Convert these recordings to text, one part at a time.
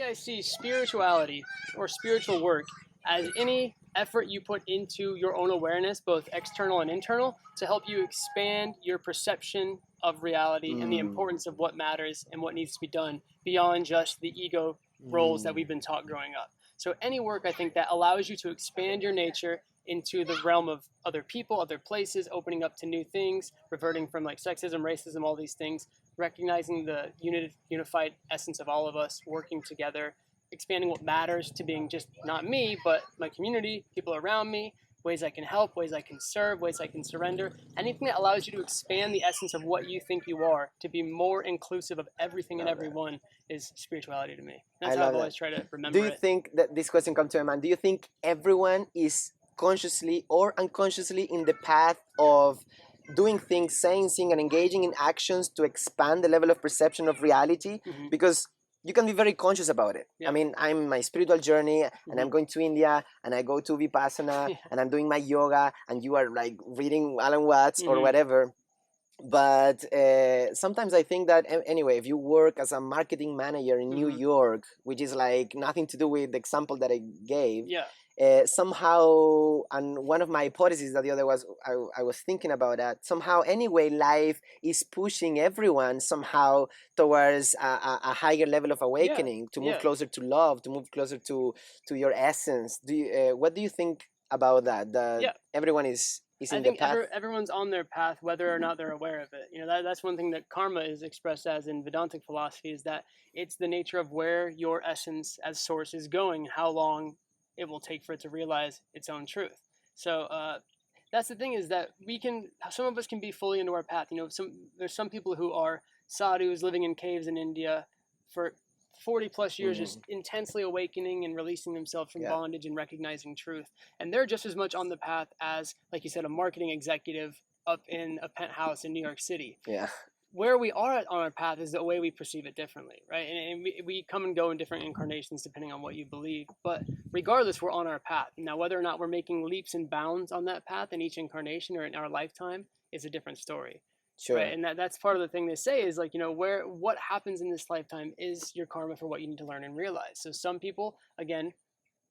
I see spirituality or spiritual work as any effort you put into your own awareness, both external and internal, to help you expand your perception of reality and the importance of what matters and what needs to be done beyond just the ego roles that we've been taught growing up. So any work, I think, that allows you to expand your nature into the realm of other people, other places, opening up to new things, reverting from like sexism, racism, all these things, recognizing the unified essence of all of us, working together, expanding what matters to being just not me, but my community, people around me, ways I can help, ways I can serve, ways I can surrender. Anything that allows you to expand the essence of what you think you are, to be more inclusive of everything and everyone, is spirituality to me. That's how I've always tried to remember it. Do you think that this question comes to my mind? Do you think everyone is consciously or unconsciously in the path of doing things, saying things, and engaging in actions to expand the level of perception of reality? Because you can be very conscious about it. I mean, I'm in my spiritual journey and I'm going to India and I go to Vipassana and I'm doing my yoga and you are like reading Alan Watts or whatever. But sometimes I think that, anyway, if you work as a marketing manager in New York, which is like nothing to do with the example that I gave, somehow, and one of my hypotheses that the other was, I was thinking about that, somehow anyway, life is pushing everyone somehow towards a higher level of awakening, to move closer to love, to move closer to your essence. What do you think about that? That everyone is I think everyone's on their path, whether or not they're aware of it. You know, that's one thing that karma is expressed as in Vedantic philosophy, is that it's the nature of where your essence as source is going, how long it will take for it to realize its own truth. So that's the thing, is that some of us can be fully into our path. You know, there's some people who are sadhus living in caves in India for 40 plus years, just intensely awakening and releasing themselves from bondage and recognizing truth. And they're just as much on the path as, like you said, a marketing executive up in a penthouse in New York City. Where we are on our path is the way we perceive it differently, right? And we come and go in different incarnations depending on what you believe. But regardless, we're on our path. Now, whether or not we're making leaps and bounds on that path in each incarnation or in our lifetime is a different story. Sure. Right? And that's part of the thing they say is, like, you know, what happens in this lifetime is your karma for what you need to learn and realize. So some people, again,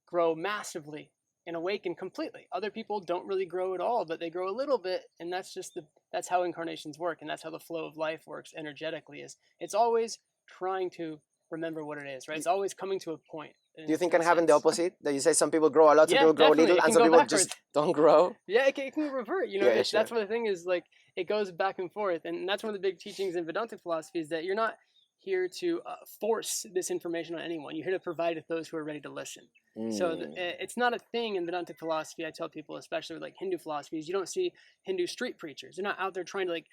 grow massively and awaken completely. Other people don't really grow at all, but they grow a little bit, and that's how incarnations work, and that's how the flow of life works energetically. Is it's always trying to remember what it is, right? It's always coming to a point. Do you think can happen the opposite? That you say some people grow a lot, some people grow a little, and some people just don't grow? Yeah, it can revert. You know, that's what the thing is. Like, it goes back and forth, and that's one of the big teachings in Vedantic philosophy, is that you're not here to force this information on anyone. You're here to provide it to those who are ready to listen. So it's not a thing in Vedantic philosophy. I tell people, especially with like Hindu philosophies, you don't see Hindu street preachers. They're not out there trying to like,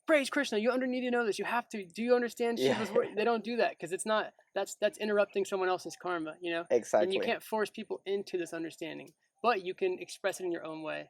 praise Krishna, you need to know this, you have to, do you understand Shiva's word? They don't do that, because it's not, that's interrupting someone else's karma, you know? Exactly. And you can't force people into this understanding, but you can express it in your own way.